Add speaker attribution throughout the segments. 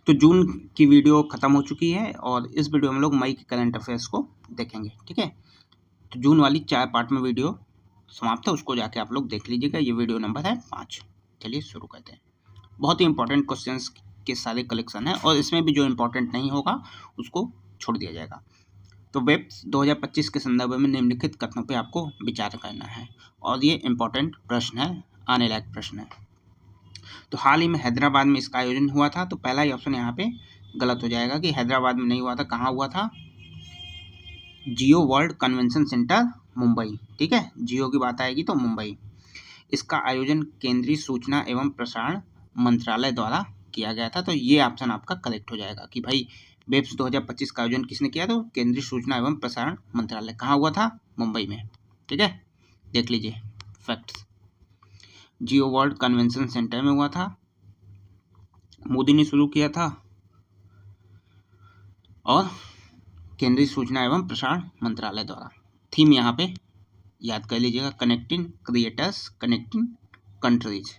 Speaker 1: तो जून की वीडियो ख़त्म हो चुकी है और इस वीडियो में हम लोग मई के करंट अफेयर्स को देखेंगे, ठीक है। तो जून वाली 4 पार्ट में वीडियो समाप्त है, उसको जाके आप लोग देख लीजिएगा। ये वीडियो नंबर है 5। चलिए शुरू करते हैं। बहुत ही इंपॉर्टेंट क्वेश्चंस के सारे कलेक्शन है और इसमें भी जो इंपॉर्टेंट नहीं होगा उसको छोड़ दिया जाएगा। तो वेब्स 2025 के संदर्भ में निम्नलिखित कथनों पे आपको विचार करना है और ये इंपॉर्टेंट प्रश्न है, आने लायक प्रश्न है। तो हाल ही में हैदराबाद में इसका आयोजन हुआ था, तो पहला ही ऑप्शन यहाँ पे गलत हो जाएगा कि हैदराबाद में नहीं हुआ था। कहाँ हुआ था? जियो वर्ल्ड कन्वेंशन सेंटर मुंबई, ठीक है। जियो की बात आएगी तो मुंबई। इसका आयोजन केंद्रीय सूचना एवं प्रसारण मंत्रालय द्वारा किया गया था। तो ये ऑप्शन आपका करेक्ट हो जाएगा कि भाई वेब्स 2025 का आयोजन किसने किया? तो केंद्रीय सूचना एवं प्रसारण मंत्रालय। कहाँ हुआ था? मुंबई में, ठीक है। देख लीजिए फैक्ट्स। जियो वर्ल्ड कन्वेंशन सेंटर में हुआ था, मोदी ने शुरू किया था और केंद्रीय सूचना एवं प्रसारण मंत्रालय द्वारा। थीम यहाँ पे याद कर लीजिएगा, कनेक्टिंग क्रिएटर्स, कनेक्टिंग कंट्रीज।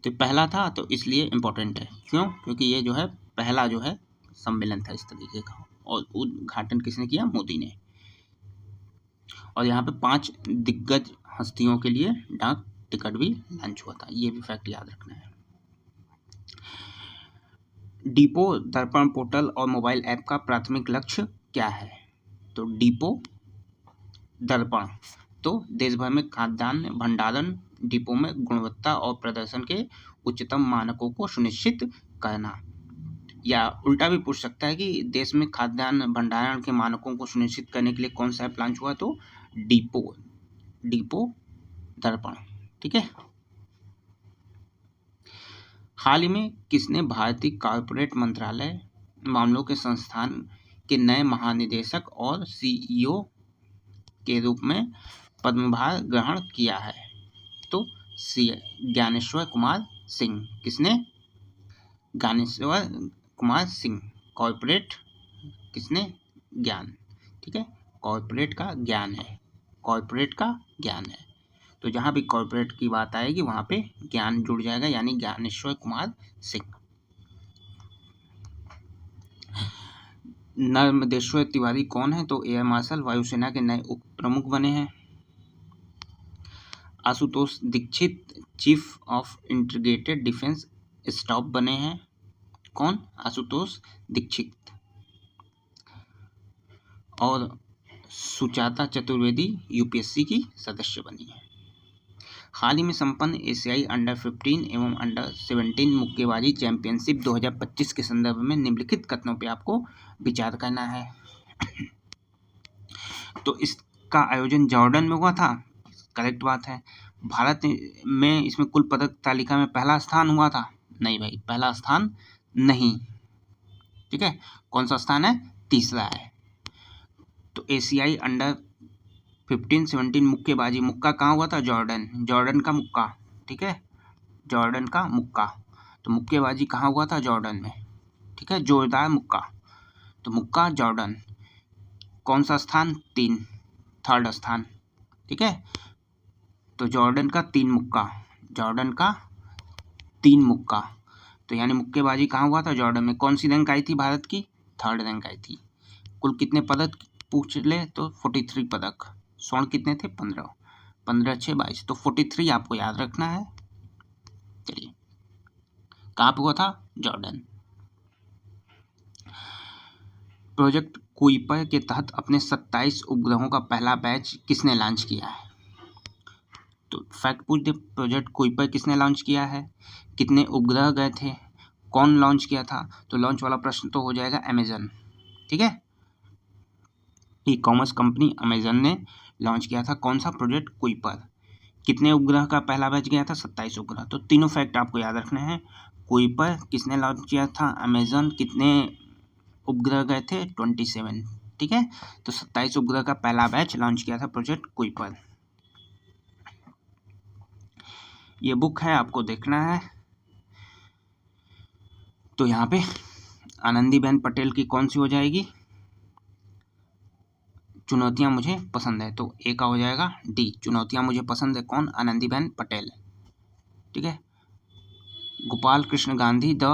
Speaker 1: तो पहला था तो इसलिए इम्पोर्टेंट है। क्यों? क्योंकि ये जो है पहला जो है सम्मेलन था इस तरीके का और उद्घाटन किसने किया? मोदी ने। और यहाँ पे 5 दिग्गज हस्तियों के लिए डाक टिकट भी लॉन्च हुआ था। ये भी फैक्ट याद रखना है। डिपो दर्पण पोर्टल और मोबाइल ऐप का प्राथमिक लक्ष्य क्या है? तो डिपो दर्पण तो देश भर में खाद्यान्न भंडारण डिपो में गुणवत्ता और प्रदर्शन के उच्चतम मानकों को सुनिश्चित करना। या उल्टा भी पूछ सकता है कि देश में खाद्यान्न भंडारण के मानकों को सुनिश्चित करने के लिए कौन सा ऐप लॉन्च हुआ? तो डिपो दर्पण, ठीक है। हाल ही में किसने भारतीय कॉर्पोरेट मंत्रालय मामलों के संस्थान के नए महानिदेशक और सीईओ के रूप में पदभार ग्रहण किया है? तो ज्ञानेश्वर कुमार सिंह। किसने? ज्ञानेश्वर कुमार सिंह। कॉर्पोरेट किसने? ज्ञान, ठीक है। कॉर्पोरेट का ज्ञान है, कॉर्पोरेट का ज्ञान है। तो जहाँ भी कॉर्पोरेट की बात आएगी वहाँ पे ज्ञान जुड़ जाएगा, यानी ज्ञानेश्वर कुमार सिंह। नर्मदेश्वर तिवारी कौन है? तो एयर मार्शल वायुसेना के नए उप प्रमुख बने हैं। Ashutosh Dixit chief of integrated defence staff बने हैं। कौन? आशुतोष दीक्षित। और सुचाता चतुर्वेदी यूपीएससी की सदस्य बनी है। हाल ही में संपन्न एशियाई अंडर 15 एवं अंडर 17 मुक्केबाजी चैंपियनशिप 2025 के संदर्भ में निम्नलिखित कथनों पे आपको विचार करना है। तो इसका आयोजन जॉर्डन में हुआ था, करेक्ट बात है। भारत में इसमें कुल पदक तालिका में पहला स्थान हुआ था? नहीं भाई, पहला स्थान नहीं, ठीक है। कौन सा स्थान है? तीसरा है। तो एशियाई अंडर 15-17 मुक्केबाजी, मुक्का कहाँ हुआ था? जॉर्डन, जॉर्डन का मुक्का, ठीक है, जॉर्डन का मुक्का। तो मुक्केबाजी कहाँ हुआ था? जॉर्डन में, ठीक है, जोरदार मुक्का। तो मुक्का जॉर्डन। कौन सा स्थान? 3, थर्ड स्थान, ठीक है। तो जॉर्डन का 3 मुक्का, जॉर्डन का 3 मुक्का। तो यानी मुक्केबाजी कहाँ हुआ था? जॉर्डन में। कौन सी रैंक आई थी भारत की? 3rd रैंक आई थी। कुल कितने पदक पूछ ले तो 43 पदक। स्वर्ण कितने थे? 15, 15 6 22, तो 43 आपको याद रखना है। चलिए, कहाँ पे हुआ था? जॉर्डन। प्रोजेक्ट कुइपर के तहत अपने 27 उपग्रहों का पहला बैच किसने लॉन्च किया है? तो फैक्ट पूछ दे, प्रोजेक्ट कुइपर किसने लॉन्च किया है? कितने उपग्रह गए थे? कौन लॉन्च किया था? तो लॉन्च वाला प्रश्न तो हो जाएगा अमेजन, ठीक है। ई कॉमर्स कंपनी अमेजन ने लॉन्च किया था। कौन सा? Project Kuiper. कितने उपग्रह का पहला बैच गया था? 27 उपग्रह। तो तीनों फैक्ट आपको याद रखने हैं। कुइपर किसने लॉन्च किया था? अमेजन। कितने उपग्रह गए थे? 27, ठीक है। तो 27 उपग्रह का पहला बैच लॉन्च किया था प्रोजेक्ट कुइपर। ये बुक है, आपको देखना है। तो यहाँ पे आनंदीबेन पटेल की कौन सी हो जाएगी? चुनौतियां मुझे पसंद है, तो ए का हो जाएगा डी, चुनौतियां मुझे पसंद है। कौन? आनंदीबेन पटेल, ठीक है। Gopal Krishna Gandhi, the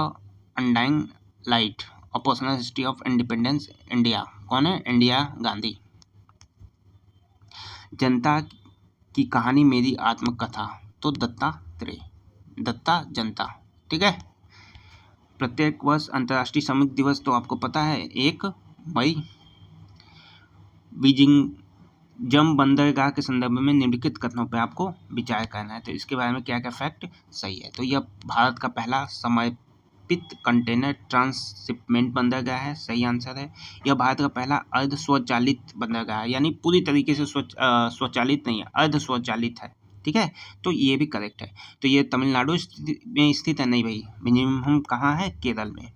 Speaker 1: undying light, a personal history of independence India. कौन है? इंडिरा गांधी। जनता की कहानी मेरी आत्मकथा, तो दत्तात्रेय, दत्ता जनता। ठीक है। प्रत्येक वर्ष अंतर्राष्ट्रीय श्रमिक दिवस तो आपको पता है 1 मई। बीजिंगम बंदरगाह के संदर्भ में निम्नलिखित कथनों पर आपको विचार करना है। तो इसके बारे में क्या क्या फैक्ट सही है। तो यह भारत का पहला समर्पित कंटेनर ट्रांसशिपमेंट बंदरगाह है, सही आंसर है। यह भारत का पहला अर्ध स्वचालित बंदरगाह है, यानी पूरी तरीके से स्वचालित नहीं है, अर्ध स्वचालित है। ठीक है, तो ये भी करेक्ट है। तो ये तमिलनाडु में स्थित है? नहीं भाई, मिनिमम कहाँ है? केरल में।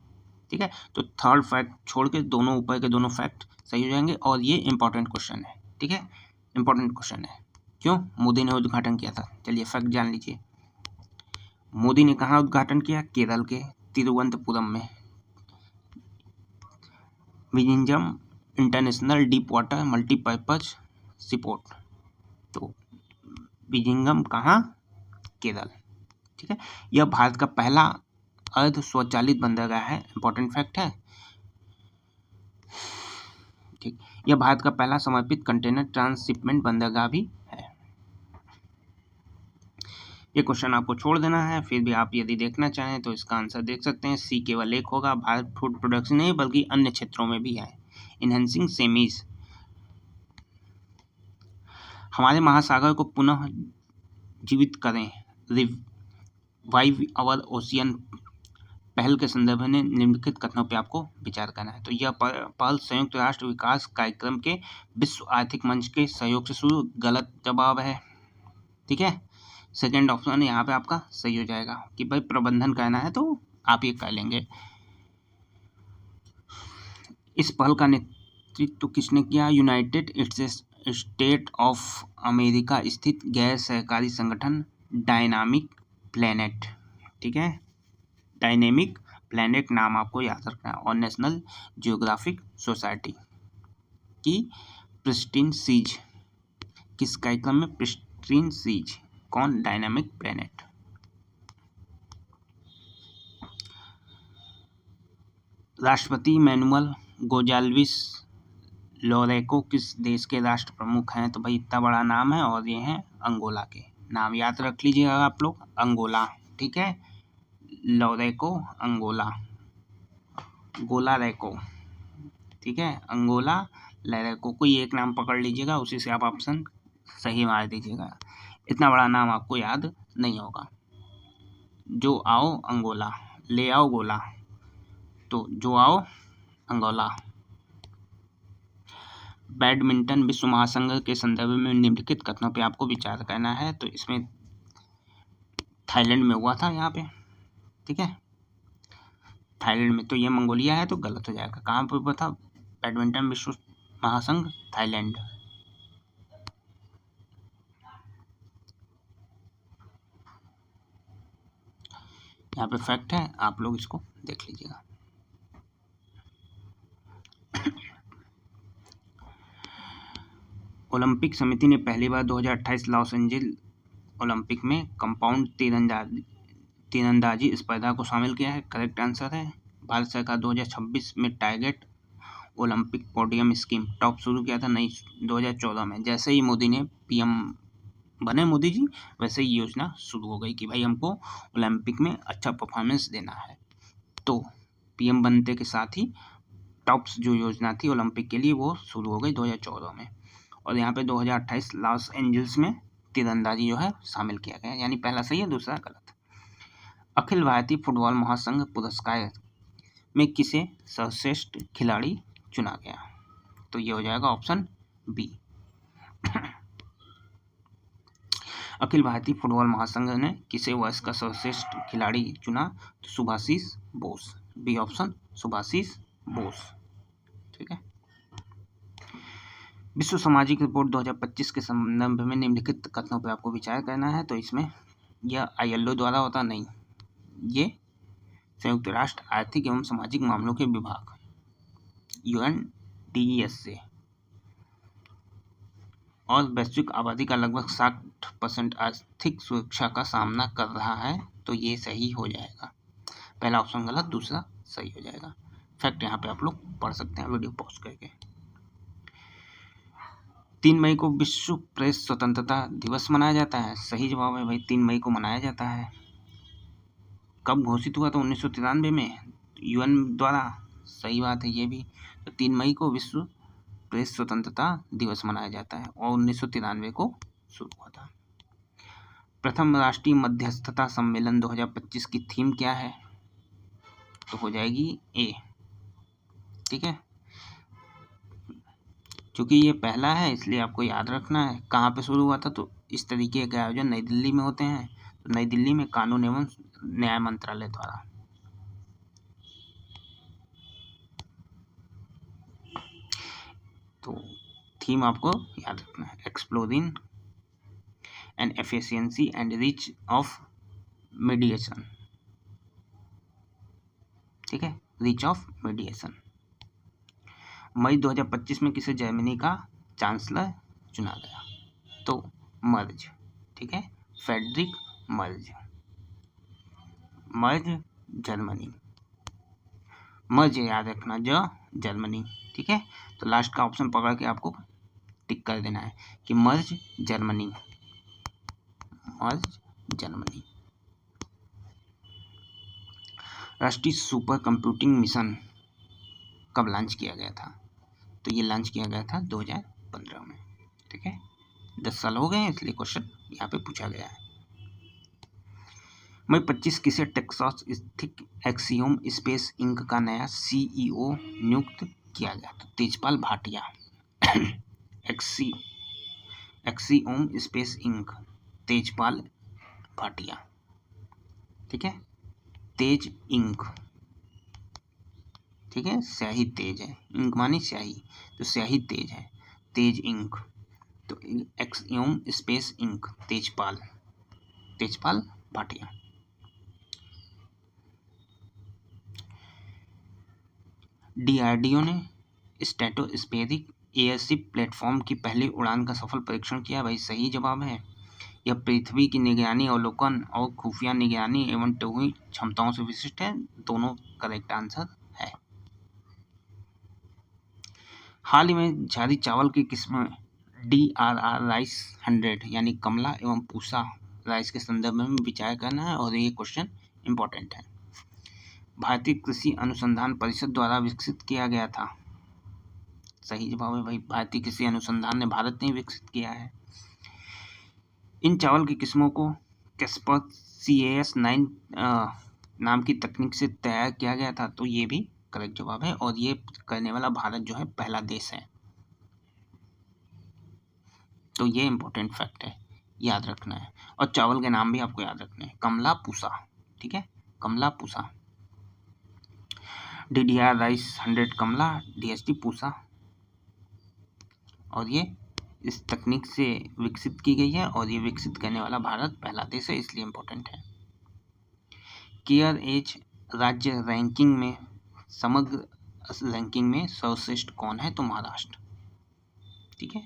Speaker 1: ठीक है, तो थर्ड फैक्ट छोड़ के दोनों ऊपर के दोनों फैक्ट सही हो जाएंगे। और ये इंपॉर्टेंट क्वेश्चन है। ठीक है, इंपॉर्टेंट क्वेश्चन है। क्यों? मोदी ने उद्घाटन किया था। चलिए फैक्ट जान लीजिए। मोदी ने कहाँ उद्घाटन किया? केरल के तिरुवनंतपुरम में। Vizhinjam international deep water multipurpose C port. तो विजिंगम कहाँ? केरल। ठीक है, यह भारत का पहला अर्ध स्वचालित बंदरगाह है, इंपॉर्टेंट फैक्ट है। ठीक, यह भारत का पहला समर्पित कंटेनर ट्रांसशिपमेंट बंदरगाह भी है। ये क्वेश्चन आपको छोड़ देना है, फिर भी आप यदि देखना चाहें तो इसका आंसर देख सकते हैं। सी केवल एक होगा। भारत फूड प्रोडक्शन नहीं बल्कि अन्य क्षेत्रों में भी है। इनहेंसिंग सेमीज, हमारे महासागर को पुनः जीवित करें, रिवाइव आवर ओशियन पहल के संदर्भ में निम्नलिखित कथनों पर आपको विचार करना है। तो यह पहल संयुक्त राष्ट्र विकास कार्यक्रम के विश्व आर्थिक मंच के सहयोग से शुरू। गलत जवाब है। ठीक है, सेकेंड ऑप्शन यहाँ पे आपका सही हो जाएगा कि भाई प्रबंधन करना है तो आप ये कर लेंगे। इस पहल का नेतृत्व किसने किया? यूनाइटेड स्टेट ऑफ अमेरिका स्थित गैर सरकारी संगठन डायनामिक प्लेनेट। ठीक है, डायनेमिक प्लेनेट नाम आपको याद रखना है। और नेशनल जियोग्राफिक सोसाइटी की प्रिस्टीन सीज, किस कार्यक्रम में? Pristine Seas. कौन? Dynamic Planet. राष्ट्रपति मैनुअल गोंजाल्विस लोरेको किस देश के राष्ट्र प्रमुख हैं? तो भाई इतना बड़ा नाम है और ये हैं अंगोला के। नाम याद रख लीजिएगा आप लोग, अंगोला। ठीक है, लोरेको, अंगोला, गोला रेको। ठीक है, अंगोला, लेरेको, कोई एक नाम पकड़ लीजिएगा, उसी से आप ऑप्शन सही मार दीजिएगा। इतना बड़ा नाम आपको याद नहीं होगा। जो आओ अंगोला, ले आओ गोला, तो जो आओ अंगोला। बैडमिंटन विश्व महासंघ के संदर्भ में निम्नलिखित कथनों पे आपको विचार करना है। तो इसमें थाईलैंड में हुआ था यहाँ पे। ठीक है, थाईलैंड में, तो ये मंगोलिया है तो गलत हो जाएगा। कहाँ पे हुआ था बैडमिंटन विश्व महासंघ? थाईलैंड। यहाँ पे फैक्ट है, आप लोग इसको देख लीजिएगा। ओलंपिक समिति ने पहली बार 2028 लॉस एंजिल्स ओलंपिक में कंपाउंड तीरंदाजी स्पर्धा को शामिल किया है। करेक्ट आंसर है। भारत सरकार 2026 में target Olympic podium scheme top शुरू किया था, नहीं 2014 में। जैसे ही मोदी ने पीएम बने मोदी जी, वैसे ही योजना शुरू हो गई कि भाई हमको ओलंपिक में अच्छा परफॉर्मेंस देना है। तो पीएम बनते के साथ ही टॉप्स जो योजना थी ओलंपिक के लिए वो शुरू हो गई 2014 में। और यहाँ पे 2028 लॉस एंजल्स में तीरंदाजी जो है शामिल किया गया, यानी पहला सही है दूसरा गलत। अखिल भारतीय फुटबॉल महासंघ पुरस्कार में किसे सर्वश्रेष्ठ खिलाड़ी चुना गया? तो ये हो जाएगा option B. Akhil Bharatiya football महासंघ ने किसे वर्ष का सर्वश्रेष्ठ खिलाड़ी चुना? तो सुभाषिस बोस। B option, Subhashis Bose. ठीक है, विश्व सामाजिक रिपोर्ट 2025 के संदर्भ में निम्नलिखित कथनों पर आपको विचार करना है। तो इसमें यह ILO द्वारा होता नहीं, ये संयुक्त राष्ट्र आर्थिक एवं सामाजिक मामलों के विभाग UNDES से और वैश्विक आबादी का लगभग 60% आर्थिक सुरक्षा का सामना कर रहा है, तो ये सही हो जाएगा। पहला ऑप्शन गलत, दूसरा सही हो जाएगा। फैक्ट यहाँ पे आप लोग पढ़ सकते हैं वीडियो पॉज करके। 3 मई को विश्व प्रेस स्वतंत्रता दिवस मनाया जाता है। सही जवाब है भाई, 3 मई को मनाया जाता है। कब घोषित हुआ? तो 1993 में यूएन द्वारा। सही बात है ये भी। तो 3 मई को विश्व प्रेस स्वतंत्रता दिवस मनाया जाता है और 1993 को शुरू हुआ था। प्रथम राष्ट्रीय मध्यस्थता सम्मेलन 2025 की थीम क्या है? तो हो जाएगी ए। ठीक है, क्योंकि ये पहला है इसलिए आपको याद रखना है। कहाँ पे शुरू हुआ था? तो इस तरीके के आयोजन नई दिल्ली में होते हैं। तो नई दिल्ली में कानून एवं न्याय मंत्रालय द्वारा। तो थीम आपको याद रखना है, exploring and efficiency and reach of mediation. ठीक है, रीच ऑफ मीडिएशन। मई 2025 में किसे जर्मनी का चांसलर चुना गया? तो मर्ज। ठीक है, फ्रेडरिक मर्ज। मर्ज जर्मनी, मर्ज याद रखना, जर्मनी। ठीक है, तो लास्ट का ऑप्शन पकड़ के आपको टिक कर देना है कि मर्ज जर्मनी, मर्ज जर्मनी। राष्ट्रीय सुपर कंप्यूटिंग मिशन कब लॉन्च किया गया था? तो ये लॉन्च किया गया था 2015 में। ठीक है, 10 साल हो गए हैं इसलिए क्वेश्चन यहाँ पे पूछा गया है। मई 25 किसे टेक्सास स्थित एक्सियोम स्पेस इंक का नया सीईओ नियुक्त किया गया? तो Tejpal Bhatia. Axiom Space Inc, Tejpal Bhatia. ठीक है, तेज इंक। ठीक है, स्याही तेज है, इंक मानी स्याही, तो स्याही तेज है, तेज इंक। तो Axiom Space Inc, Tejpal Bhatia. DRDO ने स्ट्रेटोस्फेरिक एयरशिप प्लेटफॉर्म की पहली उड़ान का सफल परीक्षण किया। भाई सही जवाब है। यह पृथ्वी की निगरानी, अवलोकन और खुफिया निगरानी एवं टोही क्षमताओं से विशिष्ट है। दोनों करेक्ट आंसर है। हाल ही में जारी चावल की किस्में DRR राइस 100 यानी कमला एवं पूसा राइस के संदर्भ में विचार करना है और ये क्वेश्चन इंपॉर्टेंट है। भारतीय कृषि अनुसंधान परिषद द्वारा विकसित किया गया था। सही जवाब है भाई, भारतीय कृषि अनुसंधान ने भारत ने विकसित किया है। इन चावल की किस्मों को कैस्पर CAS9 नाम की तकनीक से तैयार किया गया था। तो ये भी करेक्ट जवाब है और ये करने वाला भारत जो है पहला देश है। तो ये इंपॉर्टेंट फैक्ट है, याद रखना है। और चावल के नाम भी आपको याद रखने हैं, कमला पूसा। ठीक है, कमला पूसा। DDR राइस 100 कमला, DST पूसा। और ये इस तकनीक से विकसित की गई है और ये विकसित करने वाला भारत पहला देश है, इसलिए इम्पोर्टेंट है। केयर एज राज्य रैंकिंग में, समग्र रैंकिंग में सर्वश्रेष्ठ कौन है? तो महाराष्ट्र। ठीक है,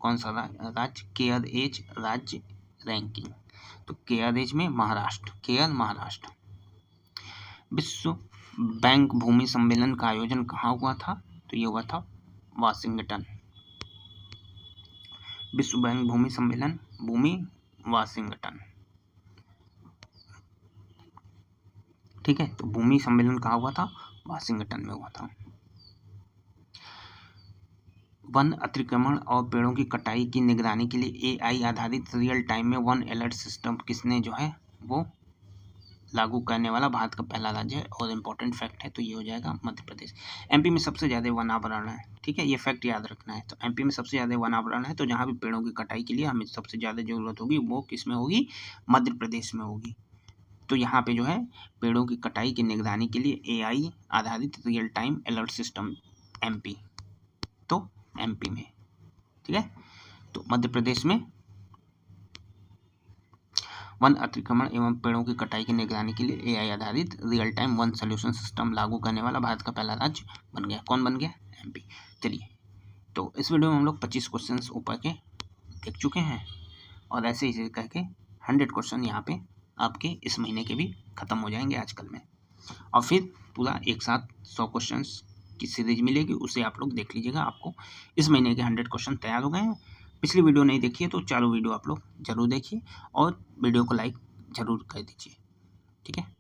Speaker 1: कौन सा राज्य? केयर एज राज्य रैंकिंग, तो केयर एज में महाराष्ट्र, केयर महाराष्ट्र। विश्व बैंक भूमि सम्मेलन का आयोजन कहाँ हुआ था? तो ये हुआ था वाशिंगटन। विश्व बैंक भूमि सम्मेलन, भूमि वाशिंगटन। ठीक है, तो भूमि सम्मेलन कहाँ हुआ था? वाशिंगटन में हुआ था। वन अतिक्रमण और पेड़ों की कटाई की निगरानी के लिए AI आधारित रियल टाइम में वन अलर्ट सिस्टम किसने जो है वो लागू करने वाला भारत का पहला राज्य है और इम्पोर्टेंट फैक्ट है। तो ये हो जाएगा मध्य प्रदेश। MP में सबसे ज़्यादा वनावरण है। ठीक है, ये फैक्ट याद रखना है। तो MP में सबसे ज़्यादा वनावरण है, तो जहाँ भी पेड़ों की कटाई के लिए हमें सबसे ज़्यादा जरूरत होगी वो किस में होगी? मध्य प्रदेश में होगी। तो यहाँ पे जो है पेड़ों की कटाई की निगरानी के लिए AI आधारित real time alert system MP, तो MP में। ठीक है, तो मध्य प्रदेश में वन अतिक्रमण एवं पेड़ों की कटाई की निगरानी के लिए AI आधारित real time one solution system लागू करने वाला भारत का पहला राज्य बन गया। कौन बन गया? MP। चलिए, तो इस वीडियो में हम लोग 25 क्वेश्चंस ऊपर के देख चुके हैं। और ऐसे ही कह के 100 क्वेश्चन यहाँ पे आपके इस महीने के भी ख़त्म हो जाएंगे आजकल में। और फिर पूरा एक साथ 100 क्वेश्चंस की सीरीज मिलेगी, उसे आप लोग देख लीजिएगा। आपको इस महीने के 100 क्वेश्चन तैयार हो गए हैं। पिछली वीडियो नहीं देखी है तो चारों वीडियो आप लोग ज़रूर देखिए और वीडियो को लाइक ज़रूर कर दीजिए। ठीक है।